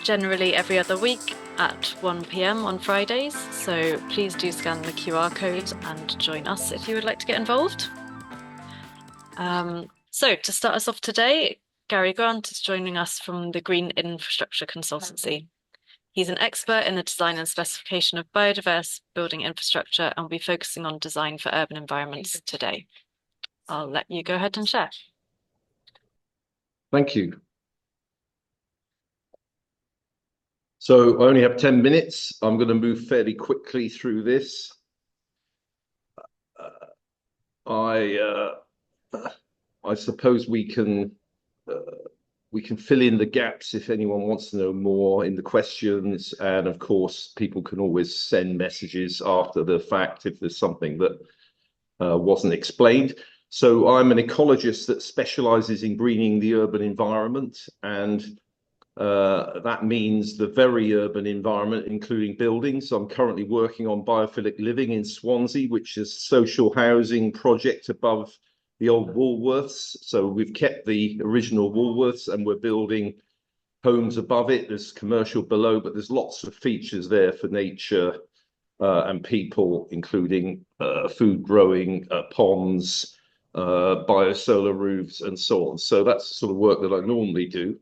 generally every other week at 1 p.m. on Fridays, so please do scan the QR code and join us if you would like to get involved. So to start us off today, Gary Grant is joining us from the Green Infrastructure Consultancy. He's an expert in the design and specification of biodiverse building infrastructure and will be focusing on design for urban environments today. I'll let you go ahead and share. Thank you. So I only have 10 minutes. I'm going to move fairly quickly through this. I suppose we can fill in the gaps if anyone wants to know more in the questions, and of course people can always send messages after the fact if there's something that wasn't explained. So I'm an ecologist that specializes in greening the urban environment, and that means the very urban environment, including buildings. I'm currently working on biophilic living in Swansea, which is a social housing project above the old Woolworths. So we've kept the original Woolworths and we're building homes above it. There's commercial below, but there's lots of features there for nature and people, including food growing, ponds, biosolar roofs, and so on. So that's the sort of work that I normally do.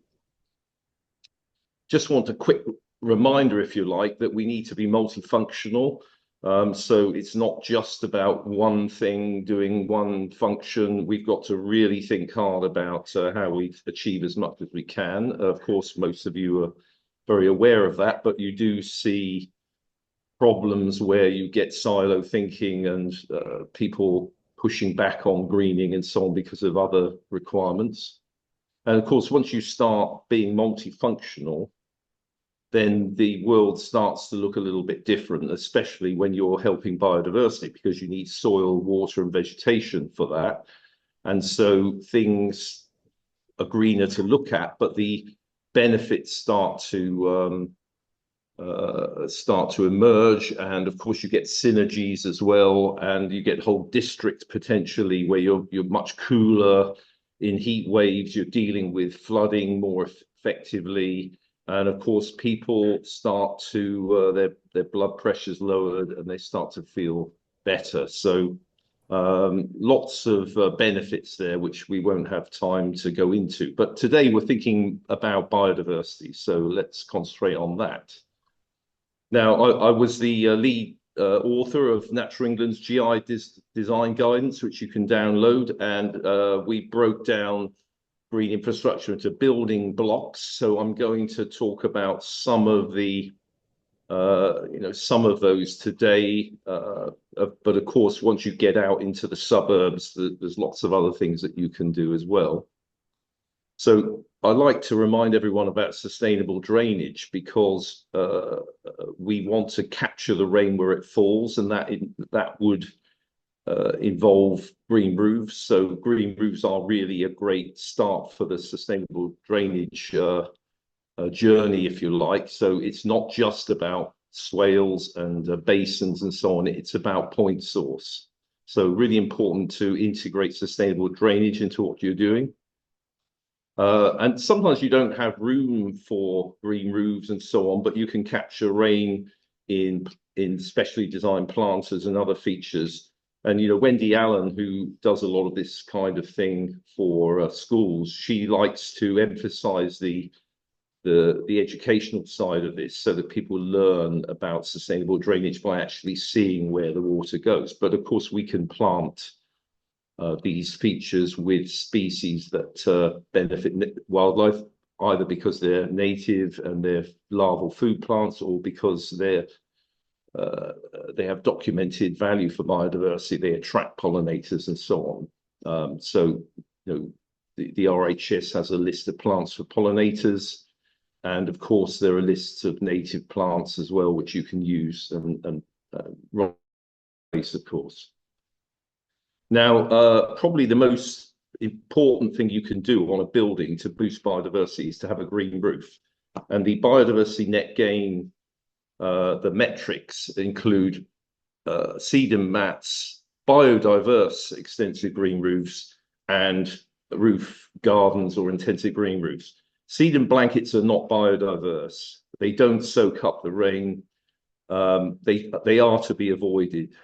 Just want a quick reminder, if you like, that we need to be multifunctional. So it's not just about one thing doing one function. We've got to really think hard about how we achieve as much as we can. Of course, most of you are very aware of that, but you do see problems where you get silo thinking and people pushing back on greening and so on because of other requirements. And of course, once you start being multifunctional, then the world starts to look a little bit different, especially when you're helping biodiversity, because you need soil, water, and vegetation for that. And so things are greener to look at, but the benefits start to emerge. And of course, you get synergies as well, and you get whole districts potentially where you're much cooler in heat waves. You're dealing with flooding more effectively. And of course, people start to, their blood pressure's lowered and they start to feel better. So lots of benefits there, which we won't have time to go into. But today we're thinking about biodiversity, so let's concentrate on that. Now, I was the lead author of Natural England's GI design guidance, which you can download, and we broke down green infrastructure into building blocks. So I'm going to talk about some of the, some of those today. But of course, once you get out into the suburbs, there's lots of other things that you can do as well. So I like to remind everyone about sustainable drainage, because we want to capture the rain where it falls, and that would involve green roofs. So green roofs are really a great start for the sustainable drainage journey, if you like. So it's not just about swales and basins and so on, it's about point source. So really important to integrate sustainable drainage into what you're doing. And sometimes you don't have room for green roofs and so on, but you can capture rain in specially designed planters and other features. And, Wendy Allen, who does a lot of this kind of thing for schools, she likes to emphasize the educational side of this so that people learn about sustainable drainage by actually seeing where the water goes. But of course, we can plant these features with species that benefit wildlife, either because they're native and they're larval food plants, or because they have documented value for biodiversity. They attract pollinators and so on. The RHS has a list of plants for pollinators, and of course there are lists of native plants as well, which you can use and replace, of course. Now, probably the most important thing you can do on a building to boost biodiversity is to have a green roof. And the biodiversity net gain, the metrics include sedum mats, biodiverse extensive green roofs, and roof gardens or intensive green roofs. Sedum blankets are not biodiverse. They don't soak up the rain. They are to be avoided.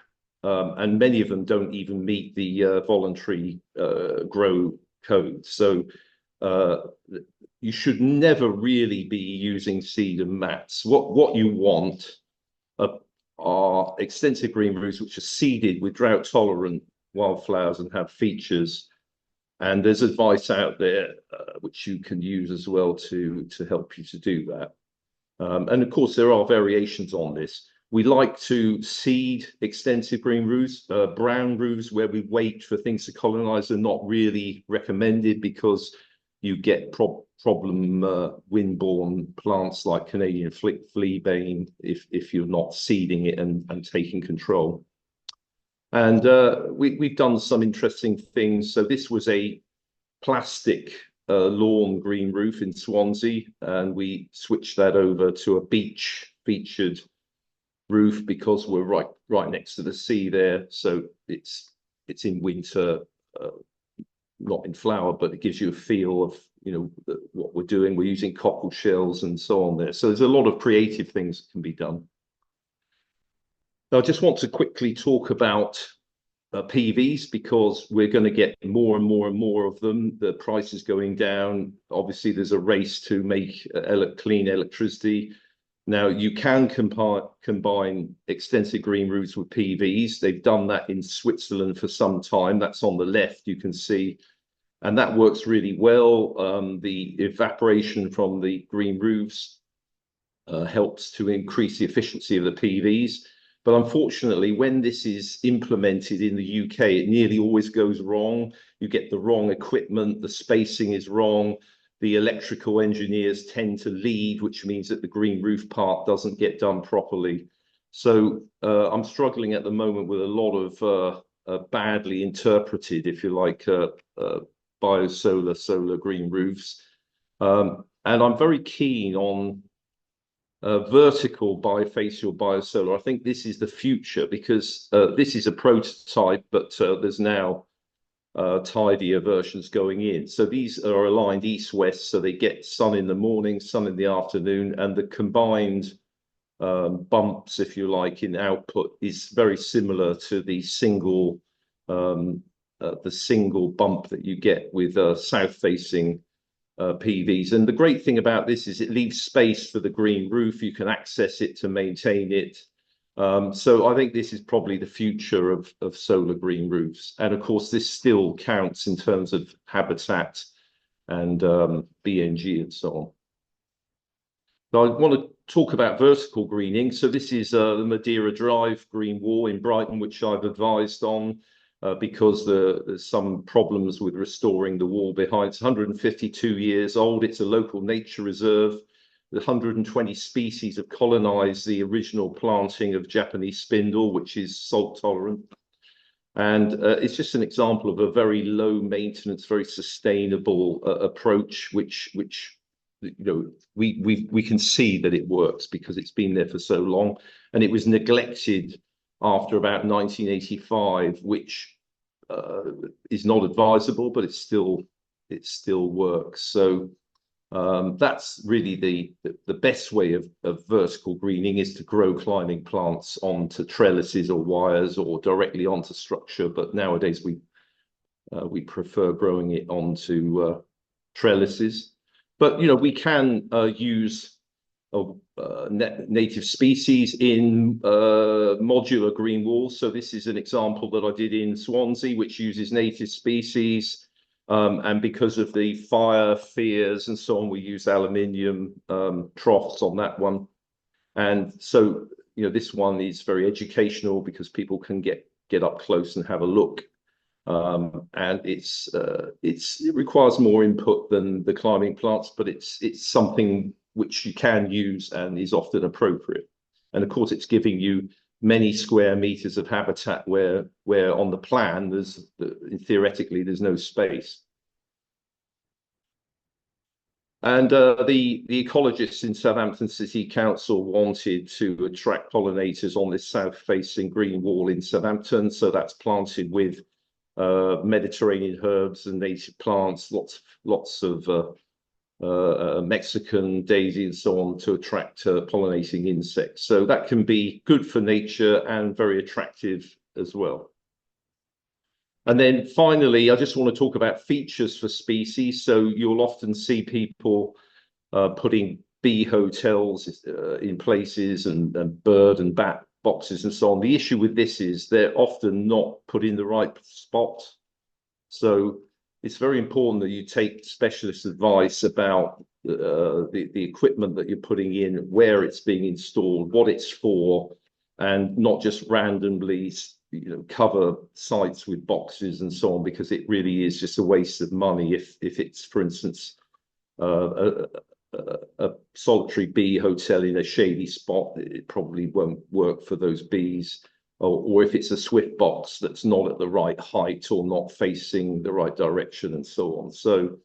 And many of them don't even meet the voluntary grow code. So you should never really be using sedum mats. What you want are extensive green roofs which are seeded with drought-tolerant wildflowers and have features. And there's advice out there which you can use as well to help you to do that. And of course, there are variations on this. We like to seed extensive green roofs. Brown roofs where we wait for things to colonize are not really recommended because you get problem wind-borne plants like Canadian fleabane if you're not seeding it and taking control. And we've done some interesting things. So this was a plastic lawn green roof in Swansea, and we switched that over to a beach featured roof because we're right next to the sea there. So it's in winter, not in flower, but it gives you a feel of what we're doing. We're using cockle shells and so on there. So there's a lot of creative things that can be done. Now, I just want to quickly talk about PVs because we're going to get more and more and more of them. The price is going down. Obviously, there's a race to make clean electricity. Now, you can combine extensive green roofs with PVs. They've done that in Switzerland for some time. That's on the left, you can see. And that works really well. The evaporation from the green roofs helps to increase the efficiency of the PVs. But unfortunately, when this is implemented in the UK, it nearly always goes wrong. You get the wrong equipment, the spacing is wrong. The electrical engineers tend to lead, which means that the green roof part doesn't get done properly. So I'm struggling at the moment with a lot of badly interpreted, if you like, biosolar, solar green roofs. And I'm very keen on vertical bifacial biosolar. I think this is the future because this is a prototype, but there's now tidier versions going in. So these are aligned east-west, so they get sun in the morning, sun in the afternoon, and the combined bumps, if you like, in output is very similar to the single bump that you get with south-facing PVs. And the great thing about this is it leaves space for the green roof. You can access it to maintain it. So I think this is probably the future of solar green roofs. And of course, this still counts in terms of habitat and BNG and so on. Now, I want to talk about vertical greening. So this is the Madeira Drive green wall in Brighton, which I've advised on because there's some problems with restoring the wall behind. It's 152 years old. It's a local nature reserve. 120 species have colonized the original planting of Japanese spindle, which is salt tolerant. And it's just an example of a very low maintenance, very sustainable approach, which we can see that it works because it's been there for so long. And it was neglected after about 1985, which is not advisable, but it still works. So that's really the best way of vertical greening is to grow climbing plants onto trellises or wires or directly onto structure. But nowadays we prefer growing it onto trellises. But we can use native species in modular green walls. So this is an example that I did in Swansea, which uses native species. And because of the fire fears and so on, we use aluminium troughs on that one. And so, this one is very educational because people can get up close and have a look. And it requires more input than the climbing plants, but it's something which you can use and is often appropriate. And of course, it's giving you many square meters of habitat where on the plan theoretically there's no space. And the ecologists in Southampton City Council wanted to attract pollinators on this south-facing green wall in Southampton. So that's planted with Mediterranean herbs and native plants, lots of Mexican daisy and so on to attract pollinating insects. So that can be good for nature and very attractive as well. And then finally, I just want to talk about features for species. So you'll often see people putting bee hotels in places and bird and bat boxes and so on. The issue with this is they're often not put in the right spot. So it's very important that you take specialist advice about the equipment that you're putting in, where it's being installed, what it's for, and not just randomly cover sites with boxes and so on, because it really is just a waste of money if it's, for instance, a solitary bee hotel in a shady spot. It probably won't work for those bees. Or if it's a swift box that's not at the right height or not facing the right direction and so on. So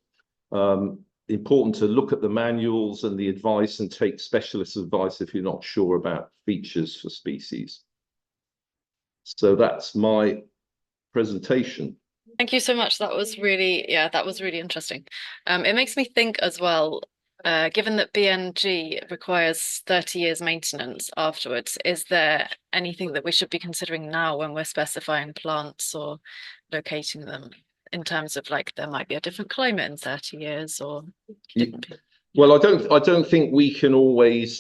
important to look at the manuals and the advice and take specialist advice if you're not sure about features for species. So that's my presentation. Thank you so much. That was really, yeah, that was really interesting. It makes me think as well, given that BNG requires 30 years maintenance afterwards, is there anything that we should be considering now when we're specifying plants or locating them in terms of like there might be a different climate in 30 years or Well, I don't think we can always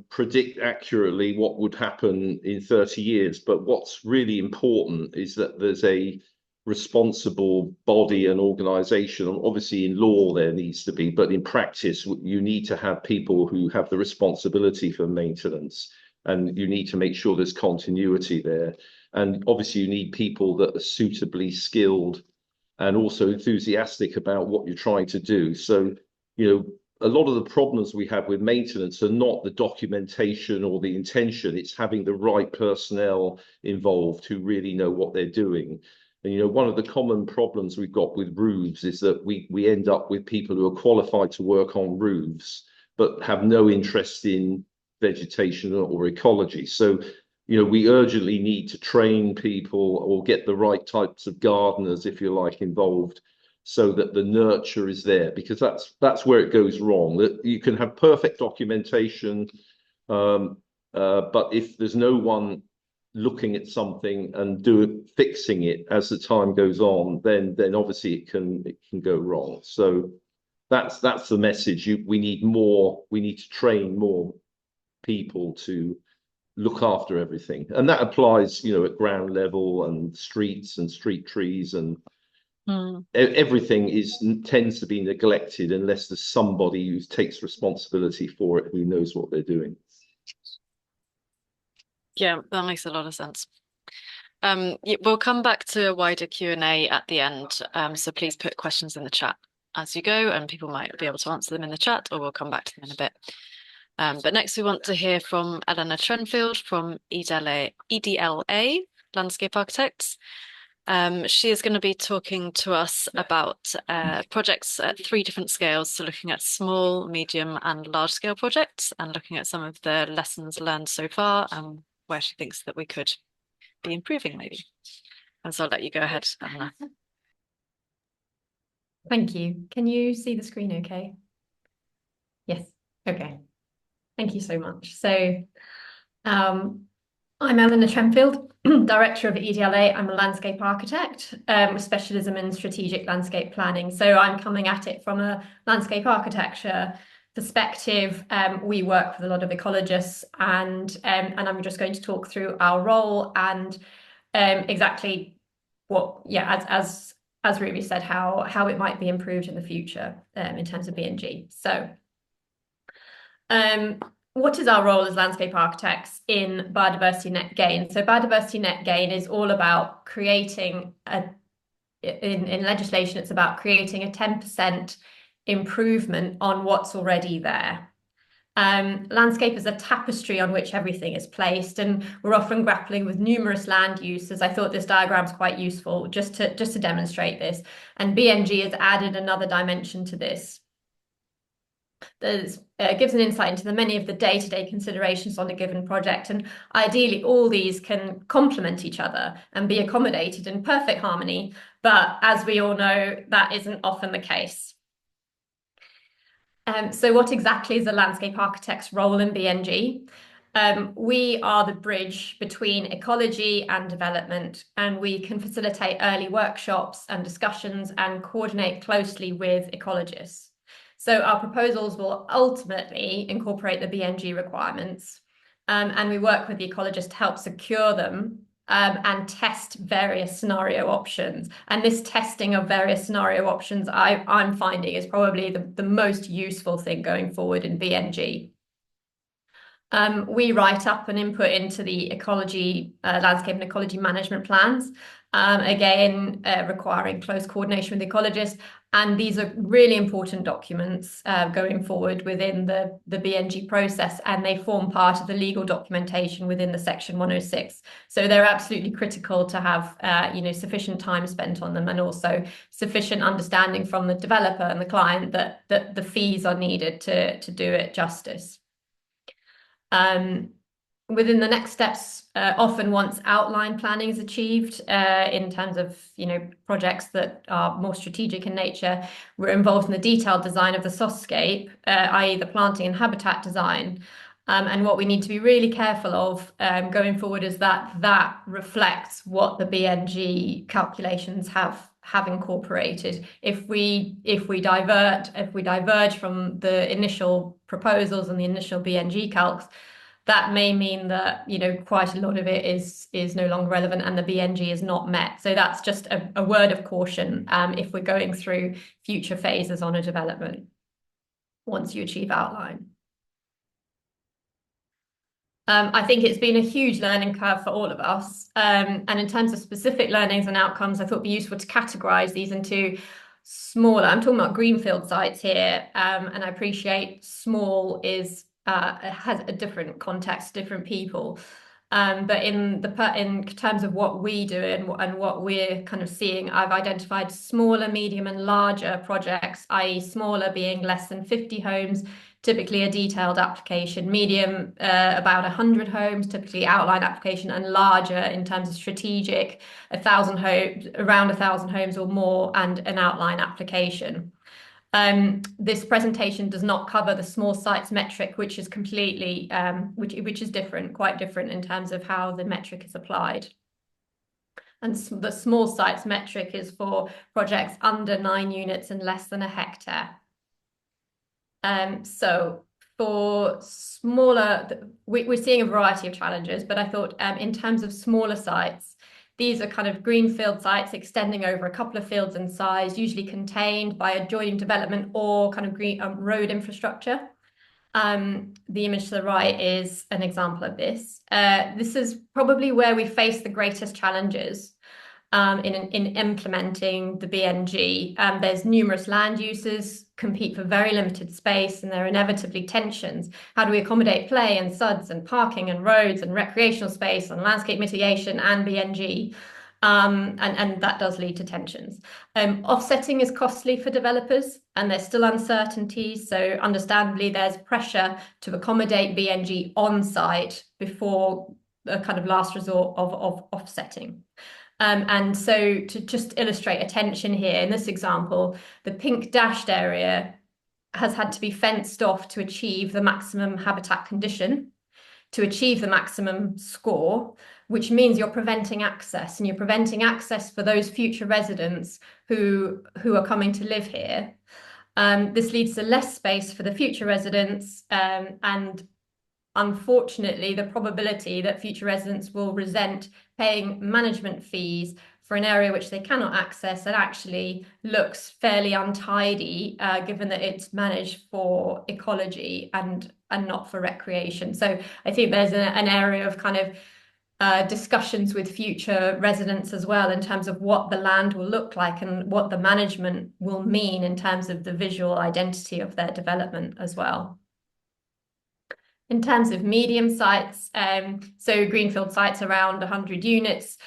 predict accurately what would happen in 30 years, but what's really important is that there's a responsible body and organization. Obviously, in law there needs to be, but in practice, you need to have people who have the responsibility for maintenance, and you need to make sure there's continuity there. And obviously, you need people that are suitably skilled and also enthusiastic about what you're trying to do. So, a lot of the problems we have with maintenance are not the documentation or the intention. It's having the right personnel involved who really know what they're doing. And one of the common problems we've got with roofs is that we end up with people who are qualified to work on roofs but have no interest in vegetation or ecology. So we urgently need to train people or get the right types of gardeners, if you like, involved, so that the nurture is there, because that's where it goes wrong. That you can have perfect documentation, but if there's no one looking at something and fixing it as the time goes on, then obviously it can go wrong. So that's the message. We need to train more people to look after everything, and that applies at ground level and streets and street trees and everything tends to be neglected unless there's somebody who takes responsibility for it, who knows what they're doing. Yeah, that makes a lot of sense. We'll come back to a wider Q&A at the end. So please put questions in the chat as you go, and people might be able to answer them in the chat, or we'll come back to them in a bit. But next we want to hear from Eleanor Trenfield from EDLA Landscape Architects. She is going to be talking to us about projects at 3 different scales, so looking at small, medium, and large scale projects, and looking at some of the lessons learned so far and where she thinks that we could be improving maybe. And so I'll let you go ahead, Anna. Thank you. Can you see the screen okay? Yes. Okay. Thank you so much. So I'm Eleanor Trenfield, Director of EDLA. I'm a landscape architect with specialism in strategic landscape planning. So I'm coming at it from a landscape architecture perspective. We work with a lot of ecologists, and I'm just going to talk through our role and exactly what, as Ruby said, how it might be improved in the future in terms of BNG. So what is our role as landscape architects in biodiversity net gain? So biodiversity net gain is all about creating in legislation, it's about creating a 10% improvement on what's already there. Landscape is a tapestry on which everything is placed, and we're often grappling with numerous land uses. I thought this diagram is quite useful just to demonstrate this, and BNG has added another dimension to this. Gives an insight into the many of the day-to-day considerations on a given project, and ideally all these can complement each other and be accommodated in perfect harmony, but as we all know, that isn't often the case. So what exactly is a landscape architect's role in BNG? We are the bridge between ecology and development, and we can facilitate early workshops and discussions and coordinate closely with ecologists. So our proposals will ultimately incorporate the BNG requirements, and we work with the ecologists to help secure them and test various scenario options. And this testing of various scenario options I'm finding is probably the most useful thing going forward in BNG. We write up and input into the ecology, landscape and ecology management plans, again, requiring close coordination with ecologists. And these are really important documents going forward within the BNG process, and they form part of the legal documentation within the Section 106. So they're absolutely critical to have sufficient time spent on them, and also sufficient understanding from the developer and the client that the fees are needed to do it justice. Within the next steps, often once outline planning is achieved, in terms of projects that are more strategic in nature, we're involved in the detailed design of the soscape, i.e. the planting and habitat design. And what we need to be really careful of going forward is that reflects what the BNG calculations have incorporated. If we diverge from the initial proposals and the initial BNG calcs, that may mean that quite a lot of it is no longer relevant and the BNG is not met. So that's just a word of caution if we're going through future phases on a development once you achieve outline. I think it's been a huge learning curve for all of us. And in terms of specific learnings and outcomes, I thought it'd be useful to categorize these into smaller. I'm talking about greenfield sites here, and I appreciate small has a different context, different people. But in terms of what we do and what we're kind of seeing, I've identified smaller, medium, and larger projects, i.e. smaller being less than 50 homes, typically a detailed application, medium about 100 homes, typically outline application, and larger in terms of strategic, 1,000 homes, around 1,000 homes or more, and an outline application. This presentation does not cover the small sites metric, which is completely, which is different, quite different in terms of how the metric is applied. And the small sites metric is for projects under 9 units and less than a hectare. So for smaller, we're seeing a variety of challenges, but I thought in terms of smaller sites, these are kind of greenfield sites extending over a couple of fields in size, usually contained by adjoining development or kind of green road infrastructure. The image to the right is an example of this. This is probably where we face the greatest challenges in implementing the BNG. There's numerous land uses compete for very limited space, and there are inevitably tensions. How do we accommodate play and suds and parking and roads and recreational space and landscape mitigation and BNG? And that does lead to tensions. Offsetting is costly for developers, and there's still uncertainties. So understandably, there's pressure to accommodate BNG on site before a kind of last resort of offsetting. And so to just illustrate a tension here, in this example, the pink dashed area has had to be fenced off to achieve the maximum habitat condition, to achieve the maximum score, which means you're preventing access, and you're preventing access for those future residents who are coming to live here. This leads to less space for the future residents, and unfortunately, the probability that future residents will resent paying management fees for an area which they cannot access and actually looks fairly untidy, given that it's managed for ecology and not for recreation. So I think there's an area of kind of discussions with future residents as well in terms of what the land will look like and what the management will mean in terms of the visual identity of their development as well. In terms of medium sites, so greenfield sites around 100 units,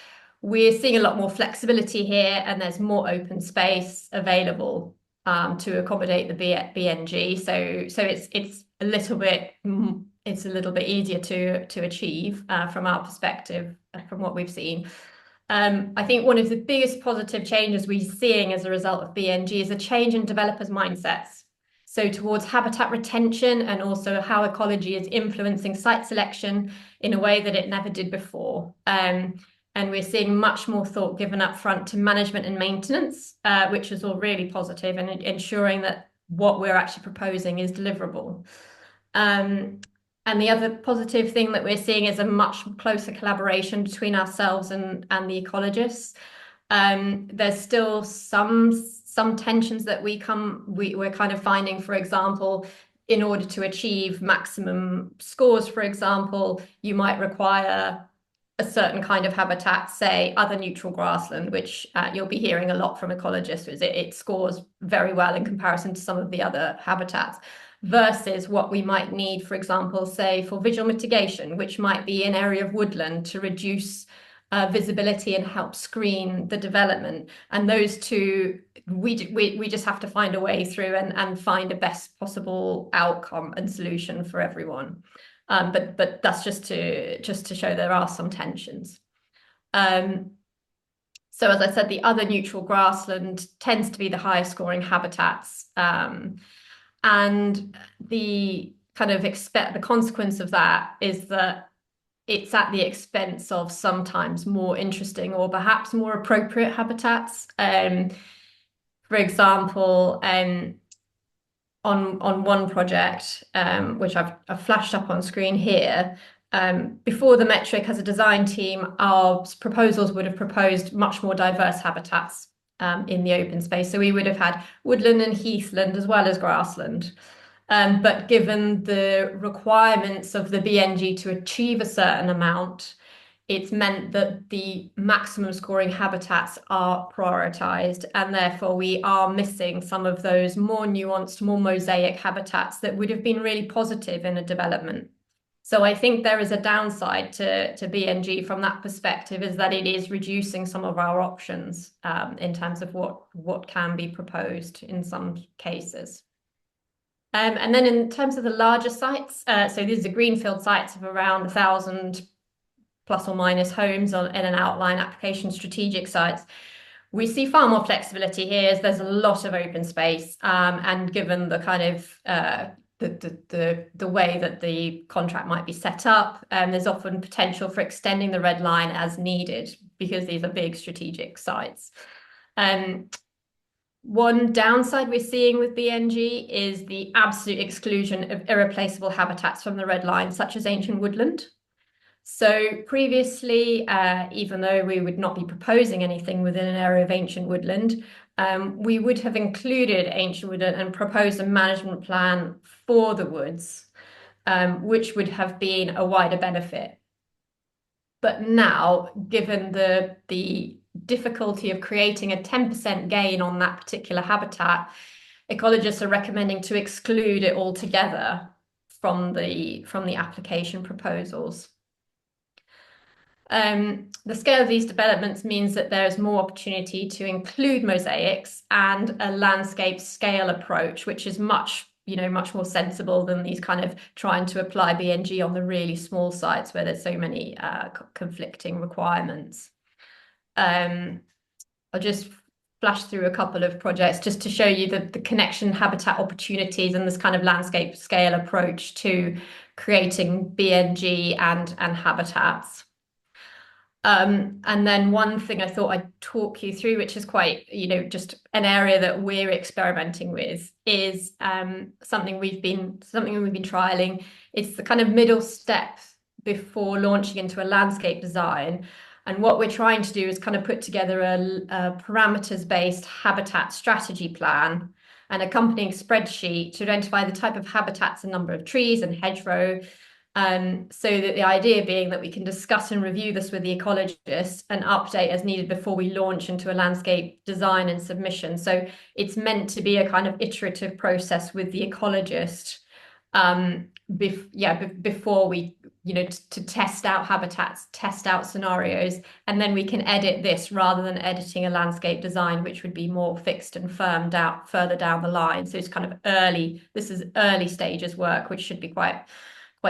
we're seeing a lot more flexibility here, and there's more open space available to accommodate the BNG. So it's a little bit easier to achieve from our perspective, from what we've seen. I think one of the biggest positive changes we're seeing as a result of BNG is a change in developers' mindsets. So towards habitat retention and also how ecology is influencing site selection in a way that it never did before. And we're seeing much more thought given up front to management and maintenance, which is all really positive, and ensuring that what we're actually proposing is deliverable. And the other positive thing that we're seeing is a much closer collaboration between ourselves and the ecologists. There's still some tensions that we're kind of finding. For example, in order to achieve maximum scores, for example, you might require a certain kind of habitat, say other neutral grassland, which you'll be hearing a lot from ecologists, is it scores very well in comparison to some of the other habitats, versus what we might need, for example, say for visual mitigation, which might be an area of woodland to reduce visibility and help screen the development. And those two, we just have to find a way through and find a best possible outcome and solution for everyone. But that's just to show there are some tensions. So as I said, the other neutral grassland tends to be the highest scoring habitats. And the kind of the consequence of that is that it's at the expense of sometimes more interesting or perhaps more appropriate habitats. For example, on one project, which I've flashed up on screen here, before the metric as a design team, our proposals would have proposed much more diverse habitats in the open space. So we would have had woodland and heathland as well as grassland. But given the requirements of the BNG to achieve a certain amount, it's meant that the maximum scoring habitats are prioritized, and therefore we are missing some of those more nuanced, more mosaic habitats that would have been really positive in a development. So I think there is a downside to BNG from that perspective, is that it is reducing some of our options in terms of what can be proposed in some cases. And then in terms of the larger sites, so these are greenfield sites of around 1,000 plus or minus homes in an outline application strategic sites. We see far more flexibility here, as there's a lot of open space, and given the kind of the way that the contract might be set up, there's often potential for extending the red line as needed, because these are big strategic sites. One downside we're seeing with BNG is the absolute exclusion of irreplaceable habitats from the red line, such as ancient woodland. So previously, even though we would not be proposing anything within an area of ancient woodland, we would have included ancient woodland and proposed a management plan for the woods, which would have been a wider benefit. But now, given the difficulty of creating a 10% gain on that particular habitat, ecologists are recommending to exclude it altogether from the application proposals. The scale of these developments means that there is more opportunity to include mosaics and a landscape scale approach, which is much more sensible than these kind of trying to apply BNG on the really small sites where there's so many conflicting requirements. I'll just flash through a couple of projects just to show you the connection habitat opportunities and this kind of landscape scale approach to creating BNG and habitats. And then one thing I thought I'd talk you through, which is quite, just an area that we're experimenting with, is something we've been trialing. It's the kind of middle step before launching into a landscape design. And what we're trying to do is kind of put together a parameters-based habitat strategy plan, an accompanying spreadsheet to identify the type of habitats and number of trees and hedgerow. So that the idea being that we can discuss and review this with the ecologist and update as needed before we launch into a landscape design and submission. So it's meant to be a kind of iterative process with the ecologist, before we, to test out habitats, test out scenarios, and then we can edit this rather than editing a landscape design, which would be more fixed and firmed out further down the line. So it's kind of this is early stages work, which should be quite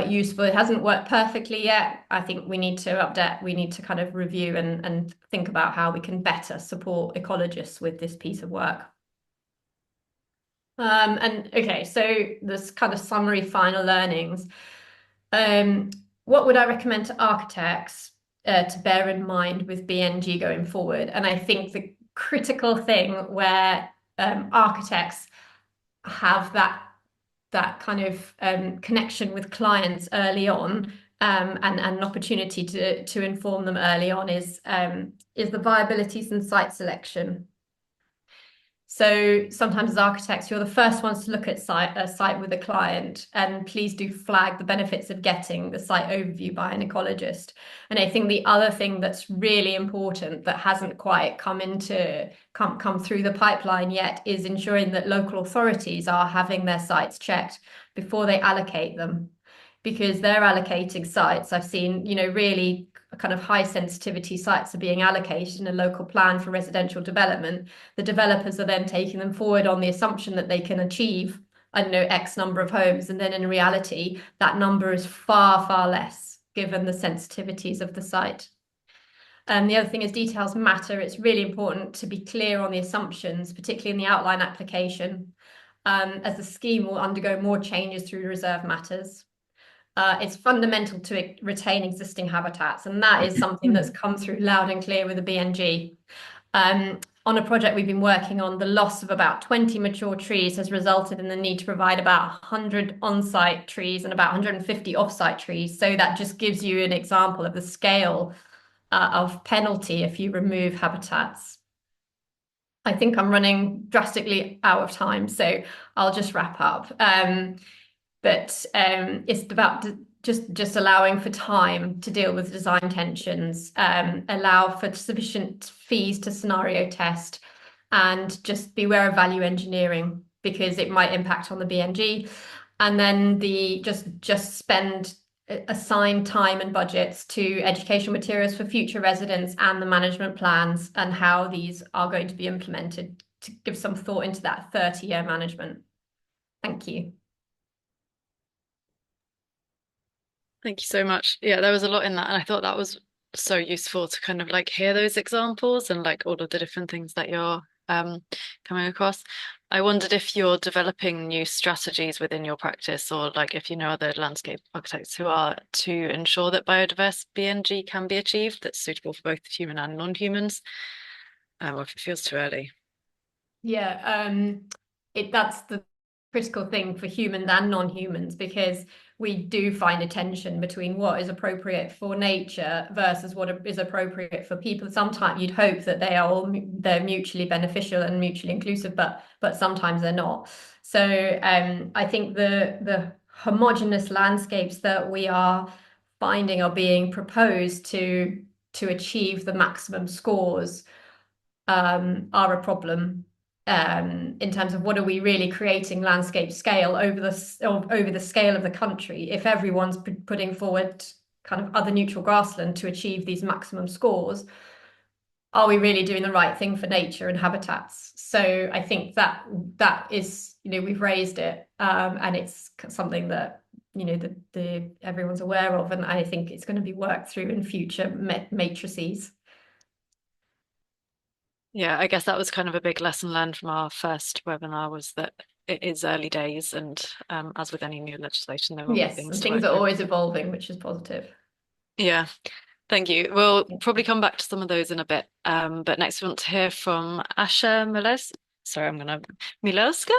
useful. It hasn't worked perfectly yet. I think we need to update, we need to kind of review and think about how we can better support ecologists with this piece of work. And okay, so this kind of summary final learnings. What would I recommend to architects to bear in mind with BNG going forward? And I think the critical thing where architects have that kind of connection with clients early on, and an opportunity to inform them early on is the viabilities and site selection. So sometimes as architects, you're the first ones to look at a site with a client, and please do flag the benefits of getting the site overview by an ecologist. And I think the other thing that's really important that hasn't quite come through the pipeline yet is ensuring that local authorities are having their sites checked before they allocate them, because they're allocating sites. I've seen, really kind of high sensitivity sites are being allocated in a local plan for residential development. The developers are then taking them forward on the assumption that they can achieve, I don't know, X number of homes. And then in reality, that number is far, far less given the sensitivities of the site. And the other thing is details matter. It's really important to be clear on the assumptions, particularly in the outline application, as the scheme will undergo more changes through reserve matters. It's fundamental to retain existing habitats, and that is something that's come through loud and clear with the BNG. On a project we've been working on, the loss of about 20 mature trees has resulted in the need to provide about 100 on-site trees and about 150 off-site trees. So that just gives you an example of the scale of penalty if you remove habitats. I think I'm running drastically out of time, so I'll just wrap up. But it's about just allowing for time to deal with design tensions, allow for sufficient fees to scenario test, and just beware of value engineering because it might impact on the BNG. And then just spend assigned time and budgets to educational materials for future residents and the management plans and how these are going to be implemented, to give some thought into that 30-year management. Thank you. Thank you so much. Yeah, there was a lot in that, and I thought that was so useful to kind of like hear those examples and like all of the different things that you're coming across. I wondered if you're developing new strategies within your practice, or like if you know other landscape architects who are, to ensure that biodiverse BNG can be achieved that's suitable for both human and non-humans, or if it feels too early. Yeah, that's the critical thing for humans and non-humans, because we do find a tension between what is appropriate for nature versus what is appropriate for people. Sometimes you'd hope that they're mutually beneficial and mutually inclusive, but sometimes they're not. So I think the homogeneous landscapes that we are finding are being proposed to achieve the maximum scores are a problem. In terms of what are we really creating landscape scale over the scale of the country, if everyone's putting forward kind of other neutral grassland to achieve these maximum scores, are we really doing the right thing for nature and habitats? So I think that is, we've raised it, and it's something that the everyone's aware of, and I think it's going to be worked through in future matrices. Yeah, I guess that was kind of a big lesson learned from our first webinar, was that it is early days, and as with any new legislation, there will be things and to things work are through. always evolving, which is positive. Yeah, thank you. We'll probably come back to some of those in a bit. But next we want to hear from Asha Miles. Sorry, I'm gonna Milowska,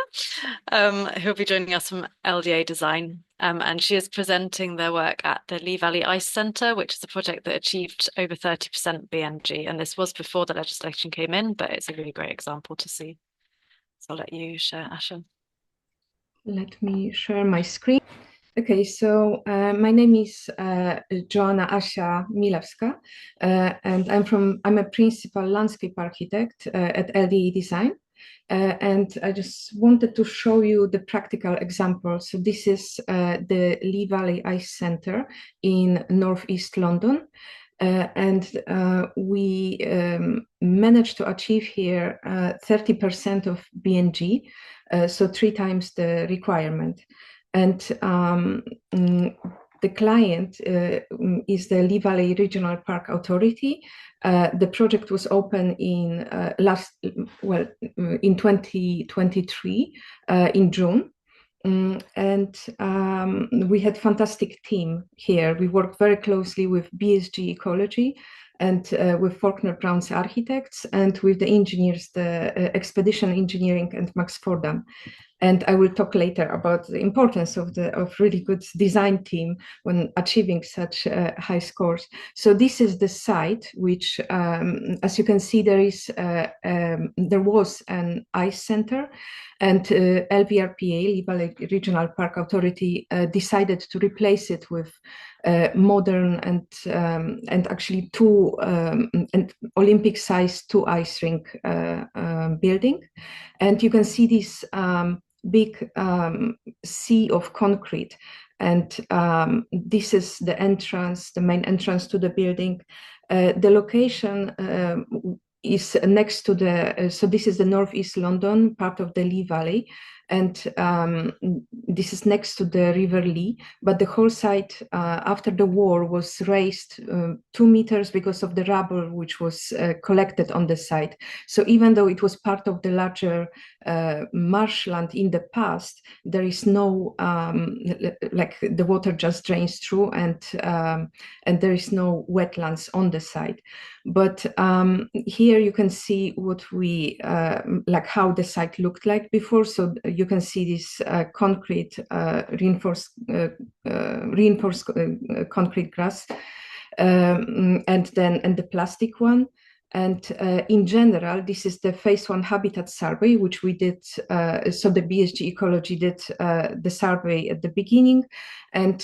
who'll be joining us from LDA Design. And she is presenting their work at the Lee Valley Ice Centre, which is a project that achieved over 30% BNG. And this was before the legislation came in, but it's a really great example to see. So I'll let you share, Asha. Let me share my screen. Okay, so my name is Joanna Asia Milewska, and I'm a principal landscape architect at LDE Design. And I just wanted to show you the practical example. So this is the Lee Valley Ice Centre in Northeast London. And we managed to achieve here 30% of BNG, so 3 times the requirement. And the client is the Lee Valley Regional Park Authority. The project was open in in 2023 in June. And we had fantastic team here. We worked very closely with BSG Ecology and with Faulkner Brown's architects and with the engineers, the Expedition Engineering and Max Fordham. And I will talk later about the importance of really good design team when achieving such high scores. So this is the site, which, as you can see, there was an ice center, and LVRPA, Lee Valley Regional Park Authority, decided to replace it with modern and actually two Olympic-sized ice rink building. And you can see this big sea of concrete, and this is the entrance, the main entrance to the building. The location is next to so this is the Northeast London part of the Lee Valley, and this is next to the River Lee, but the whole site after the war was raised 2 meters because of the rubble which was collected on the site. So even though it was part of the larger marshland in the past, there is no, like the water just drains through, and there is no wetlands on the site. But here you can see what we, like how the site looked like before. So you can see this concrete, reinforced concrete grass, and the plastic one. And in general, this is the phase 1 habitat survey, which we did. So the BSG Ecology did the survey at the beginning, and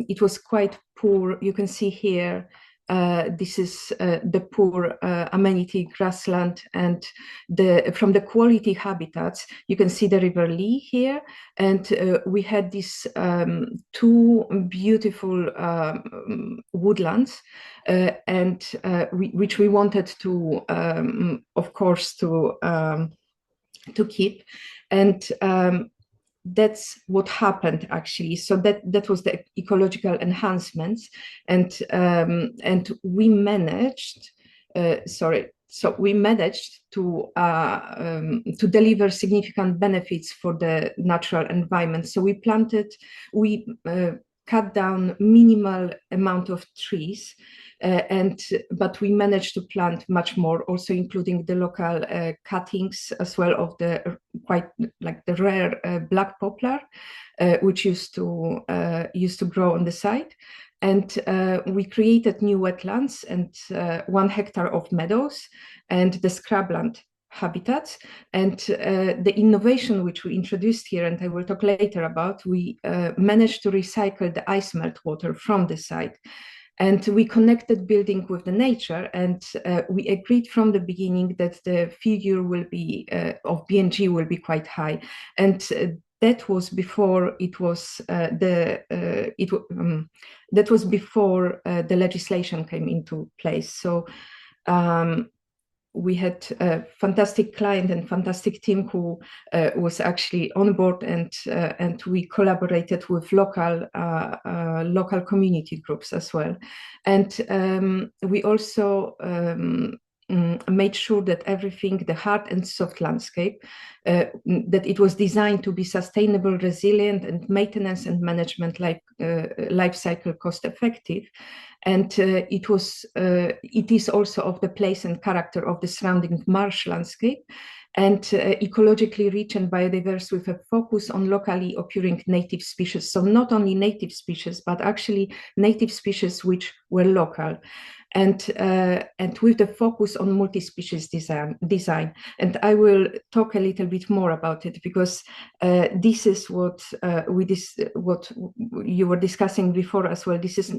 it was quite poor. You can see here, this is the poor amenity grassland, and from the quality habitats, you can see the River Lee here, and we had these 2 beautiful woodlands, which we wanted to, of course, to keep, and that's what happened actually. So that was the ecological enhancements, and we managed. So we managed to deliver significant benefits for the natural environment. So we cut down minimal amount of trees, but we managed to plant much more, also including the local cuttings as well of the quite like the rare black poplar, which used to grow on the site. And we created new wetlands and 1 hectare of meadows and the scrubland habitats. And the innovation which we introduced here, and I will talk later about, we managed to recycle the ice melt water from the site. And we connected building with the nature, and we agreed from the beginning that the figure will be of BNG will be quite high. And that was before it was that was before the legislation came into place. So we had a fantastic client and fantastic team who was actually on board, and we collaborated with local community groups as well. And we also made sure that everything, the hard and soft landscape, that it was designed to be sustainable, resilient, and maintenance and management life cycle cost effective. And it is also of the place and character of the surrounding marsh landscape, and ecologically rich and biodiverse, with a focus on locally occurring native species. So not only native species, but actually native species which were local, and with the focus on multi-species design. And I will talk a little bit more about it, because this is what what you were discussing before as well. This is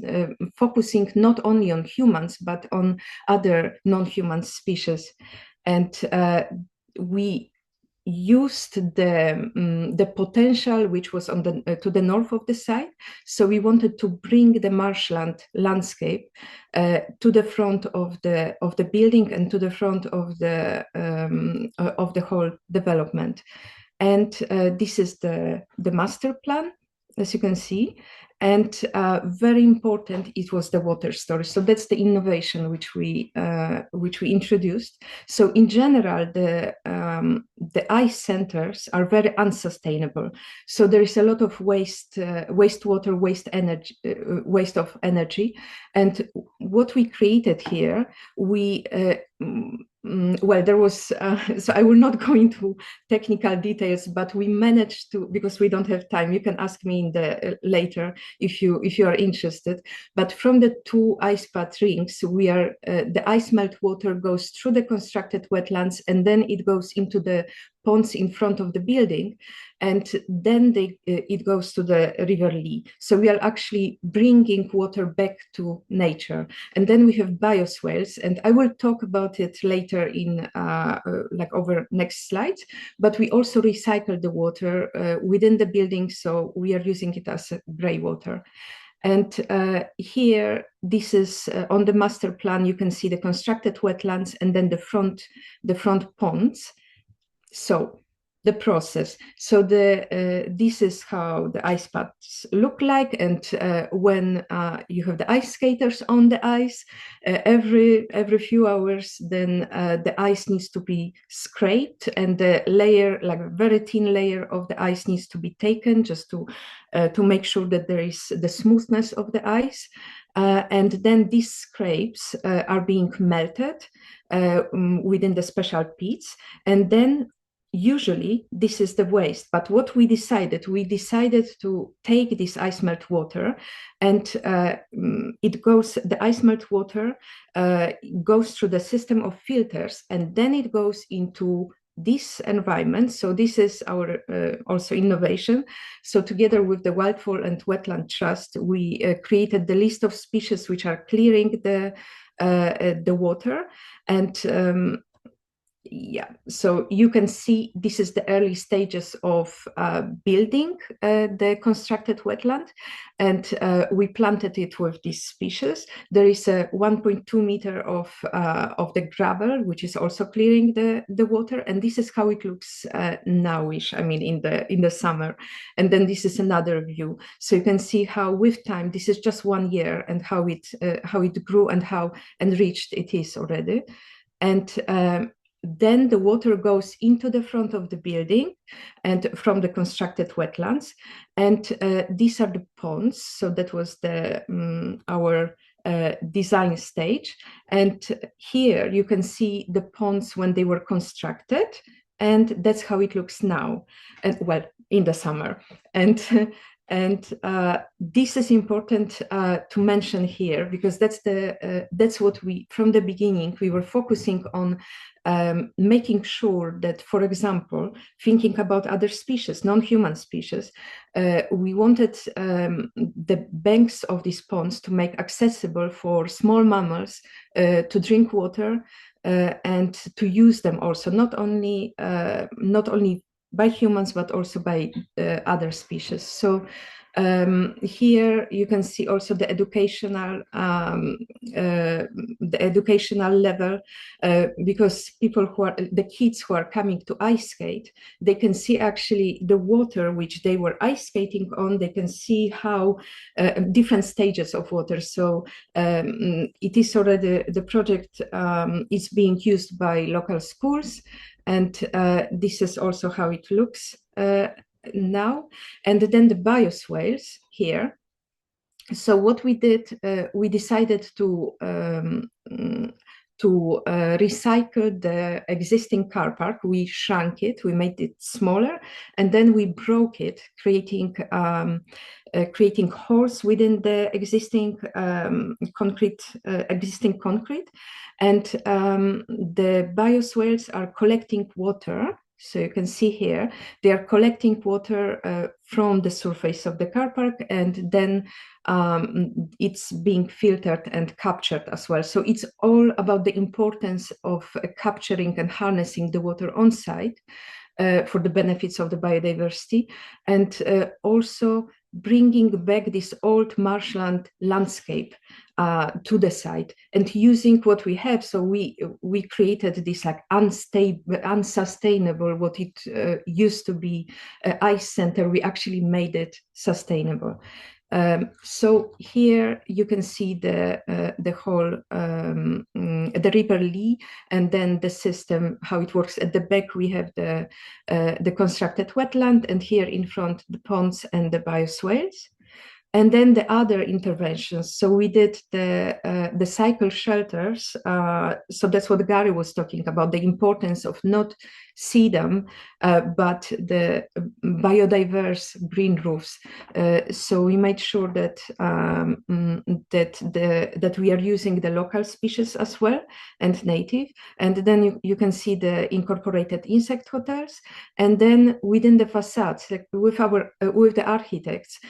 focusing not only on humans, but on other non-human species. And we used the potential which was on to the north of the site. So we wanted to bring the marshland landscape to the front of the building and to the front of the whole development. And this is the master plan. as you can see. And very important, it was the water storage. So that's the innovation which we introduced. So in general, the ice centers are very unsustainable. So there is a lot of wastewater, waste of energy. And what we created here, well, there was, so I will not go into technical details, but we managed to, because we don't have time, you can ask me in the later if you are interested. But from the 2 ice path rings, we are the ice melt water goes through the constructed wetlands, and then it goes into the ponds in front of the building, and then it goes to the River Lee. So we are actually bringing water back to nature. And then we have bioswales, and I will talk about it later in like over next slides. But we also recycle the water within the building, so we are using it as grey water. And here, this is on the master plan. You can see the constructed wetlands and then the front ponds. So the process. So this is how the ice paths look like, and when you have the ice skaters on the ice, every few hours, then the ice needs to be scraped, and the layer, like a very thin layer of the ice, needs to be taken just to make sure that there is the smoothness of the ice. And then these scrapes are being melted within the special pits, and then usually this is the waste. But what we decided to take this ice melt water, and the ice melt water goes through the system of filters, and then it goes into this environment. So this is our also innovation. So together with the Wildfall and Wetland Trust, we created the list of species which are clearing the water. And yeah, so you can see this is the early stages of building the constructed wetland, and we planted it with these species. There is a 1.2 meter of the gravel, which is also clearing the water, and this is how it looks nowish. I mean, in the summer. And then this is another view, so you can see how with time, this is just 1 year, and how it grew and how enriched it is already. And then the water goes into the front of the building and from the constructed wetlands. And these are the ponds. So that was our design stage. And here you can see the ponds when they were constructed. And that's how it looks now, and well, in the summer. And this is important to mention here, because that's what we, from the beginning, we were focusing on making sure that, for example, thinking about other species, non-human species, we wanted the banks of these ponds to make accessible for small mammals to drink water and to use them also, not only by humans, but also by other species. So here you can see also the educational level, because the kids who are coming to ice skate, they can see actually the water which they were ice skating on. They can see how different stages of water. So it is already, the project is being used by local schools, and this is also how it looks now. And then the bioswales here. So what we did, we decided to recycle the existing car park. We shrunk it, we made it smaller, and then we broke it, creating holes within the existing concrete. And the bioswales are collecting water. So you can see here, they are collecting water from the surface of the car park, and then it's being filtered and captured as well. So it's all about the importance of capturing and harnessing the water on site. for the benefits of the biodiversity, and also bringing back this old marshland landscape to the site and using what we have. So we created this like unstable, unsustainable, what it used to be ice center. We actually made it sustainable. So here you can see the whole the River Lee, and then the system, how it works. At the back we have the constructed wetland, and here in front the ponds and the bioswales. And then the other interventions. So we did the cycle shelters. So that's what Gary was talking about, the importance of not sedum, but the biodiverse green roofs. So we made sure that that we are using the local species as well and native. And then you can see the incorporated insect hotels. And then within the facades, like with the architects,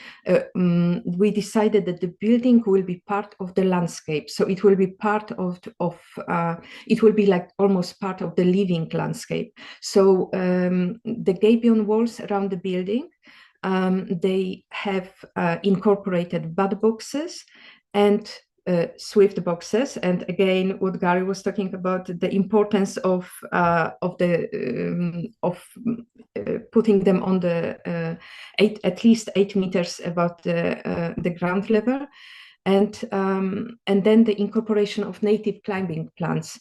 we decided that the building will be part of the landscape. So it will be part of it will be like almost part of the living landscape. So the gabion walls around the building, they have incorporated bud boxes and swift boxes. And again, what Gary was talking about, the importance of putting them on the at least 8 meters above the ground level. And then the incorporation of native climbing plants.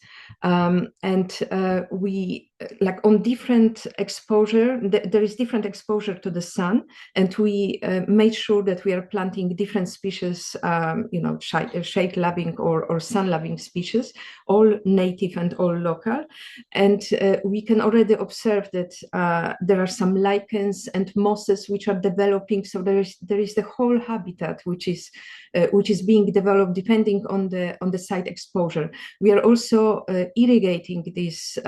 We, like on different exposure, there is different exposure to the sun, and we made sure that we are planting different species, shade loving or sun loving species, all native and all local. And we can already observe that there are some lichens and mosses which are developing. So there is the whole habitat which is being developed depending on the site exposure. We are also irrigating these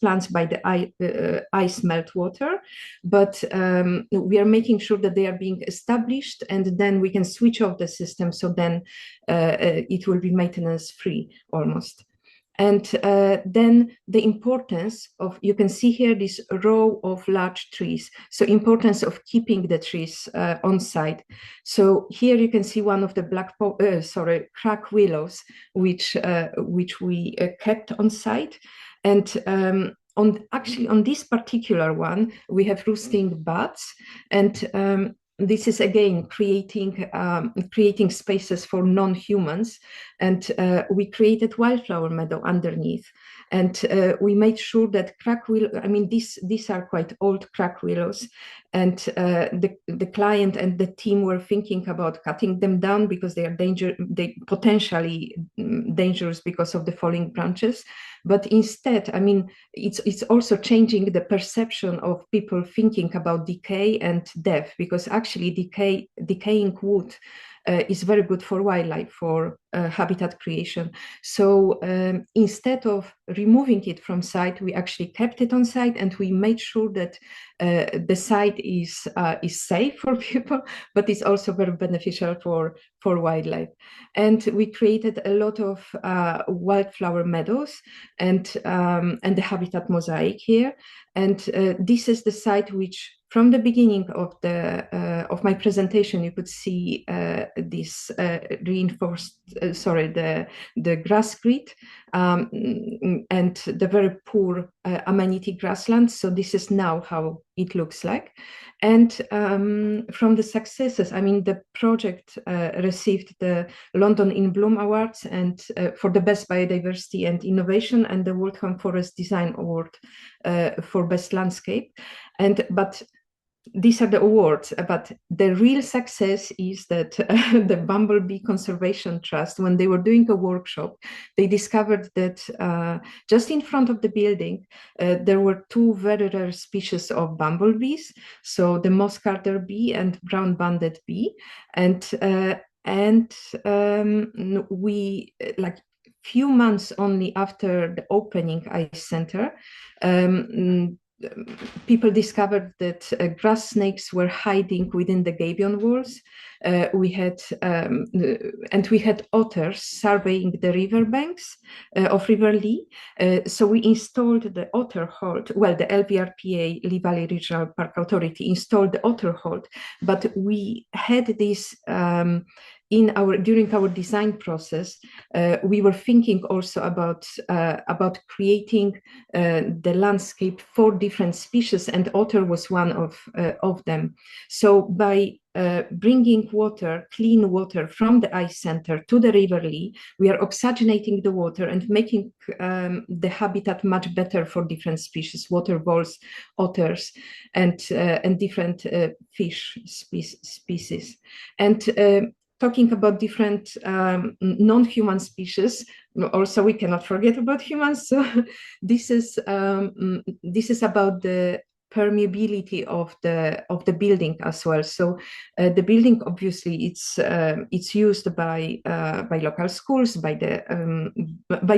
plants by the ice melt water, but we are making sure that they are being established, and then we can switch off the system, so then it will be maintenance free almost. And then the importance of, you can see here this row of large trees. So importance of keeping the trees on site. So here you can see one of the crack willows, which we kept on site. And on this particular one, we have roosting buds, and this is again creating spaces for non-humans, and we created wildflower meadow underneath, and we made sure that crack willow. I mean, these are quite old crack willows, and the client and the team were thinking about cutting them down because they potentially dangerous because of the falling branches. But instead, I mean, it's also changing the perception of people thinking about decay and death, because actually decaying wood is very good for wildlife, for habitat creation. So instead of removing it from site, we actually kept it on site, and we made sure that the site is safe for people, but it's also very beneficial for wildlife. And we created a lot of wildflower meadows and the habitat mosaic here. And this is the site which, from the beginning of my presentation, you could see this reinforced, the grass grid and the very poor amenity grassland. So this is now how it looks like. And from the successes, I mean, the project received the London in Bloom Awards and for the best biodiversity and innovation, and the World Forest Design Award for best landscape. But these are the awards, but the real success is that the Bumblebee Conservation Trust, when they were doing a workshop, they discovered that just in front of the building, there were two very rare species of bumblebees, so the moss-carder bee and brown-banded bee. And we, like, few months only after the opening ice center, people discovered that grass snakes were hiding within the gabion walls. We had otters surveying the riverbanks of River Lee. So we installed the otter hold. Well, the LVRPA, Lee Valley Regional Park Authority, installed the otter hold, but we had this during our design process. We were thinking also about creating the landscape for different species, and otter was one of them. So by bringing water, clean water from the ice center to the River Lee, we are oxygenating the water and making the habitat much better for different species, water voles, otters, and different fish species. And talking about different non-human species, also we cannot forget about humans. So this is about the permeability of the building as well. So the building, obviously, it's used by local schools, by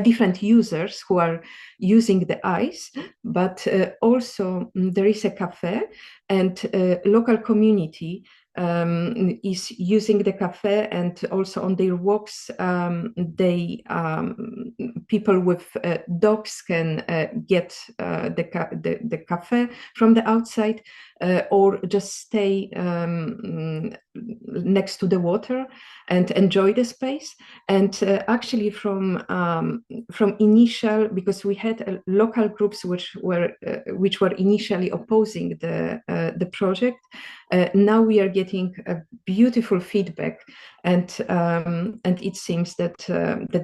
different users who are using the ice, but also there is a cafe, and local community is using the cafe, and also on their walks, people with dogs can get the cafe from the outside, or just stay next to the water and enjoy the space. And actually, from initial, because we had local groups which were initially opposing the project, now we are getting a beautiful feedback, and it seems that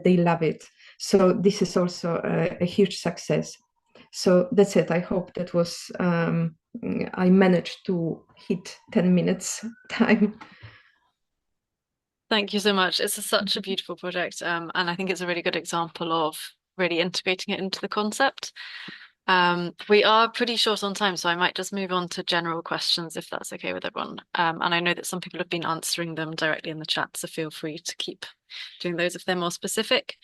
they love it. So this is also a huge success. So that's it. I hope that was I managed to hit 10 minutes time. Thank you so much. It's such a beautiful project, and I think it's a really good example of really integrating it into the concept. We are pretty short on time, so I might just move on to general questions if that's okay with everyone. And I know that some people have been answering them directly in the chat, so feel free to keep doing those if they're more specific.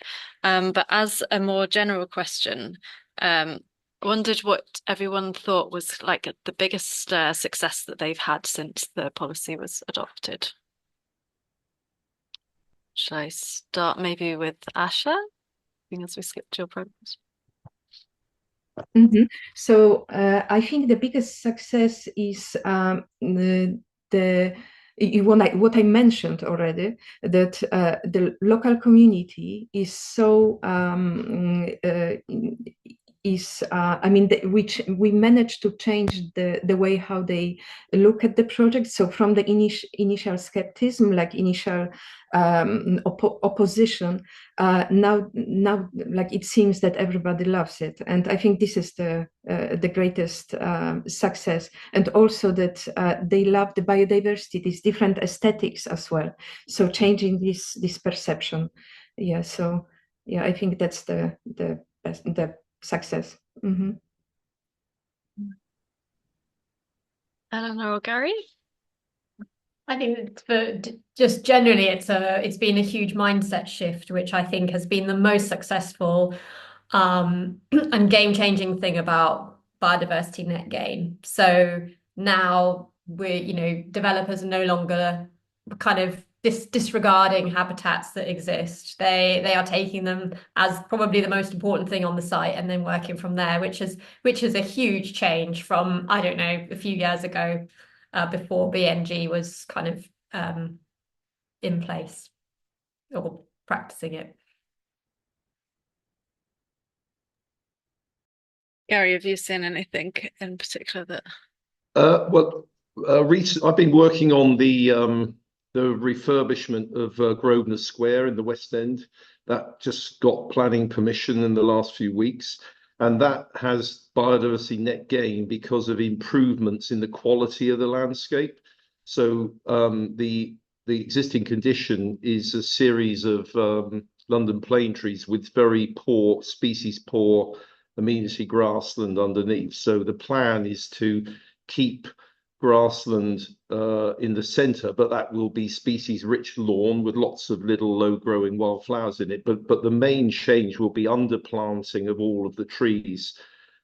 But as a more general question, wondered what everyone thought was like the biggest success that they've had since the policy was adopted. Should I start maybe with Asha, being as we skipped your progress? Mm-hmm. So I think the biggest success is what I mentioned already, that the local community is so which we managed to change the way how they look at the project. So from the initial skepticism, like initial opposition, now like it seems that everybody loves it, and I think this is the greatest success. And also that they love the biodiversity, these different aesthetics as well. So changing this perception, yeah. So yeah, I think that's the best, the success. Mm-hmm. Eleanor or Gary? I think just generally, it's been a huge mindset shift, which I think has been the most successful and game-changing thing about biodiversity net gain. So now developers are no longer kind of disregarding habitats that exist. They are taking them as probably the most important thing on the site and then working from there, which is a huge change from, I don't know, a few years ago, before BNG was kind of in place or practicing it. Gary, have you seen anything in particular that? I've been working on the refurbishment of Grosvenor Square in the West End. That just got planning permission in the last few weeks, and that has biodiversity net gain because of improvements in the quality of the landscape. So the existing condition is a series of London plane trees with very poor, species poor amenity grassland underneath. So the plan is to keep grassland in the centre, but that will be species-rich lawn with lots of little low-growing wildflowers in it. But the main change will be underplanting of all of the trees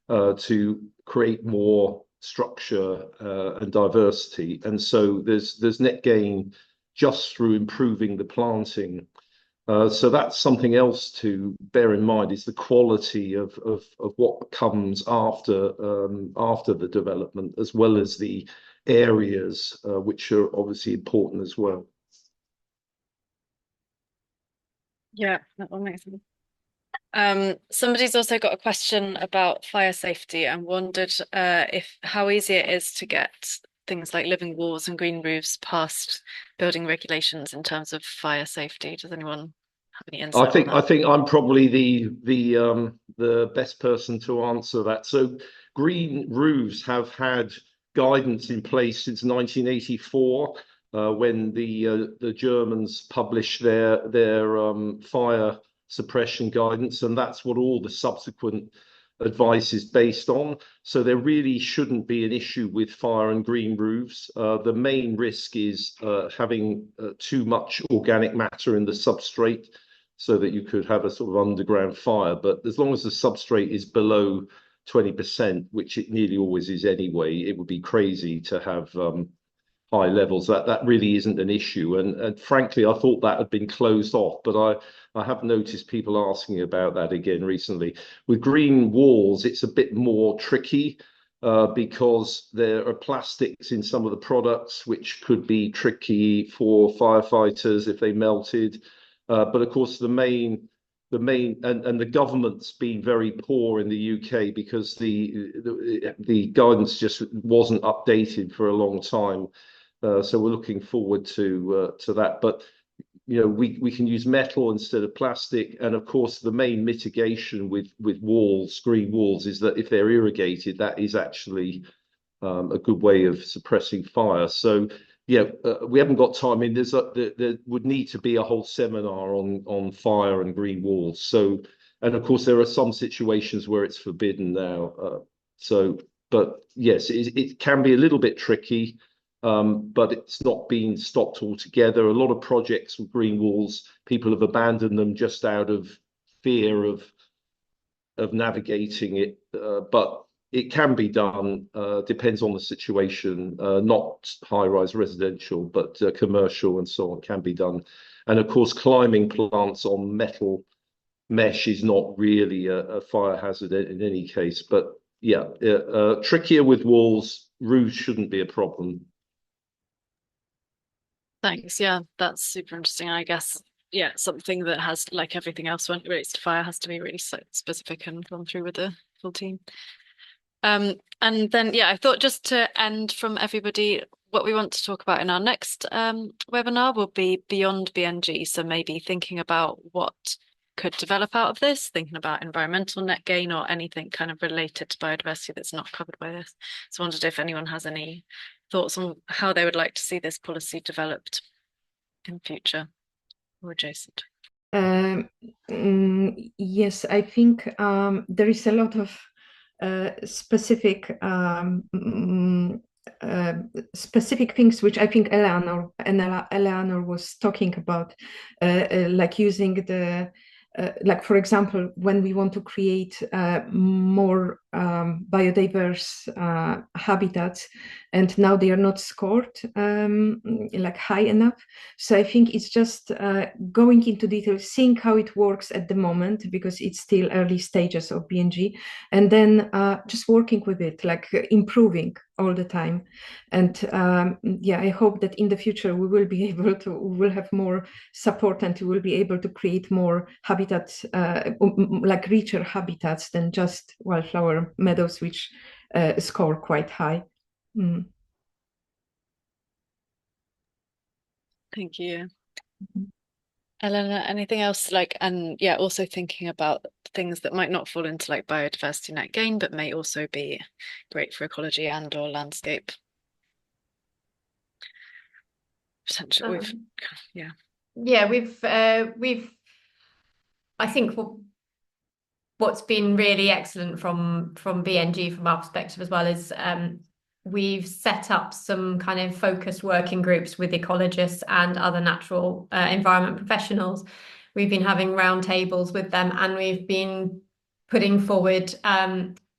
to create more structure and diversity. And so there's net gain just through improving the planting. So that's something else to bear in mind, is the quality of what comes after the development, as well as the areas which are obviously important as well. Yeah, that will make sense. Somebody's also got a question about fire safety and wondered if how easy it is to get things like living walls and green roofs past building regulations in terms of fire safety. Does anyone have any insight on that? I think I'm probably the best person to answer that. So green roofs have had guidance in place since 1984, when the Germans published their fire suppression guidance, and that's what all the subsequent advice is based on. So there really shouldn't be an issue with fire and green roofs. The main risk is having too much organic matter in the substrate, so that you could have a sort of underground fire. But as long as the substrate is below 20%, which it nearly always is anyway, it would be crazy to have high levels. That really isn't an issue. And frankly, I thought that had been closed off, but I have noticed people asking about that again recently. With green walls, it's a bit more tricky because there are plastics in some of the products which could be tricky for firefighters if they melted. But of course, the main and the government's been very poor in the UK because the guidance just wasn't updated for a long time. So we're looking forward to that. But we can use metal instead of plastic, and of course the main mitigation with walls, green walls, is that if they're irrigated, that is actually a good way of suppressing fire. So yeah, we haven't got time. I mean, there would need to be a whole seminar on fire and green walls. So, and of course there are some situations where it's forbidden now. But yes, it can be a little bit tricky. But it's not been stopped altogether. A lot of projects with green walls, people have abandoned them just out of fear of navigating it. But it can be done, depends on the situation, not high-rise residential, but commercial and so on can be done. And of course, climbing plants on metal mesh is not really a fire hazard in any case. But yeah, trickier with walls. Roofs shouldn't be a problem. Thanks. Yeah, that's super interesting. I guess, yeah, something that has, like everything else when it relates to fire, has to be really specific and gone through with the full team. And then, yeah, I thought just to end from everybody, what we want to talk about in our next webinar will be beyond BNG. So maybe thinking about what could develop out of this, thinking about environmental net gain or anything kind of related to biodiversity that's not covered by this. So I wondered if anyone has any thoughts on how they would like to see this policy developed in future or adjacent. Yes, I think there is a lot of specific things which I think Eleanor was talking about, like using the like, for example, when we want to create more biodiverse habitats, and now they are not scored like high enough. So I think it's just going into detail, seeing how it works at the moment, because it's still early stages of BNG, and then just working with it, like improving all the time. And yeah, I hope that in the future we will be able to, we will have more support, and we will be able to create more habitats, like richer habitats than just wildflower meadows, which score quite high. Thank you. Elena, anything else, like, and yeah, also thinking about things that might not fall into like biodiversity net gain, but may also be great for ecology and or landscape. Potentially, I think what's been really excellent from BNG from our perspective as well is we've set up some kind of focused working groups with ecologists and other natural environment professionals. We've been having roundtables with them, and we've been putting forward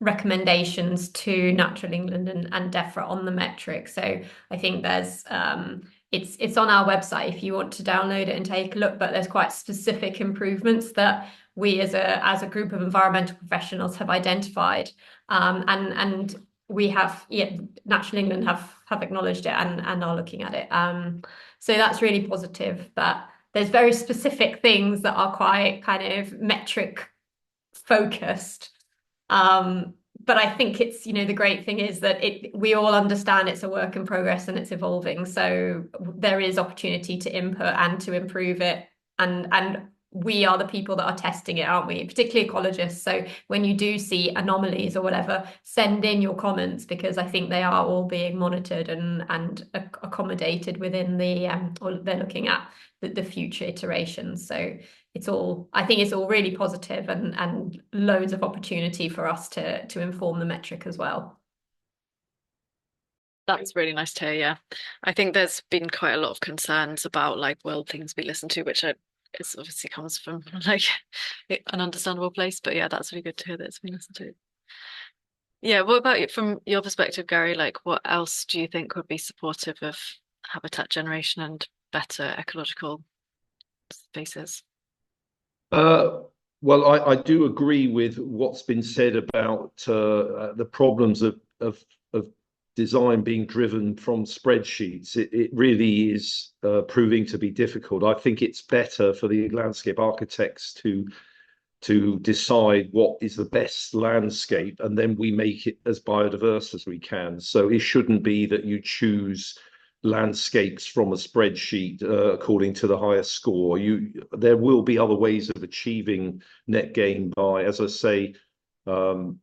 recommendations to Natural England and DEFRA on the metric. So I think there's it's on our website if you want to download it and take a look, but there's quite specific improvements that we as a group of environmental professionals have identified, and we have, yeah, Natural England have acknowledged it and are looking at it. So that's really positive, but there's very specific things that are quite kind of metric focused. But I think it's, the great thing is that we all understand it's a work in progress and it's evolving. So there is opportunity to input and to improve it. And we are the people that are testing it, aren't we? Particularly ecologists. So when you do see anomalies or whatever, send in your comments, because I think they are all being monitored and accommodated within the, or they're looking at the future iterations. So I think it's all really positive and loads of opportunity for us to inform the metric as well. That's really nice to hear. Yeah, I think there's been quite a lot of concerns about like, will things be listened to, which it obviously comes from like an understandable place. But yeah, that's really good to hear that it's been listened to. Yeah, what about you, from your perspective, Gary? Like, what else do you think would be supportive of habitat generation and better ecological spaces? Well, I do agree with what's been said about the problems of design being driven from spreadsheets. It really is proving to be difficult. I think it's better for the landscape architects to decide what is the best landscape, and then we make it as biodiverse as we can. So it shouldn't be that you choose landscapes from a spreadsheet according to the highest score. There will be other ways of achieving net gain by, as I say,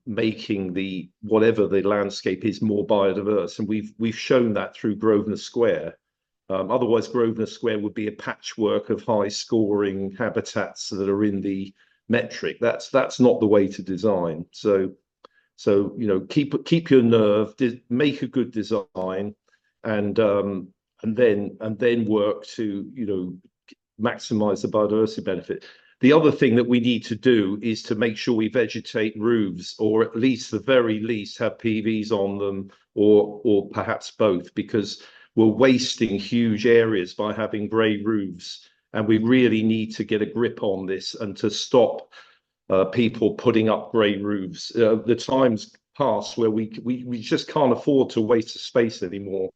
making whatever the landscape is more biodiverse, and we've shown that through Grosvenor Square. Otherwise, Grosvenor Square would be a patchwork of high scoring habitats that are in the metric. That's not the way to design. So keep your nerve, make a good design, and then work to maximize the biodiversity benefit. The other thing that we need to do is to make sure we vegetate roofs, or at least the very least have PVs on them, or perhaps both, because we're wasting huge areas by having grey roofs, and we really need to get a grip on this and to stop people putting up grey roofs. The time's past where we just can't afford to waste the space anymore.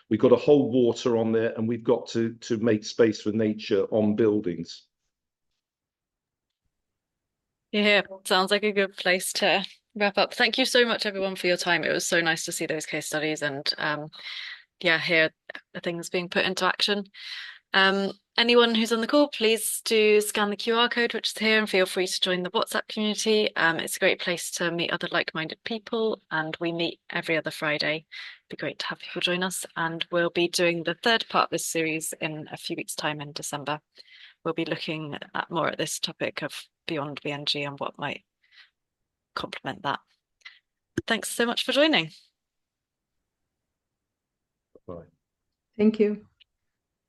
We've got to hold water on there, and we've got to make space for nature on buildings. Yeah, sounds like a good place to wrap up. Thank you so much, everyone, for your time. It was so nice to see those case studies and hear things being put into action. Anyone who's on the call, please do scan the QR code, which is here, and feel free to join the WhatsApp community. It's a great place to meet other like-minded people, and we meet every other Friday. It'd be great to have people join us, and we'll be doing the third part of this series in a few weeks' time in December. We'll be looking more at this topic of beyond BNG and what might complement that. Thanks so much for joining. Bye. Thank you.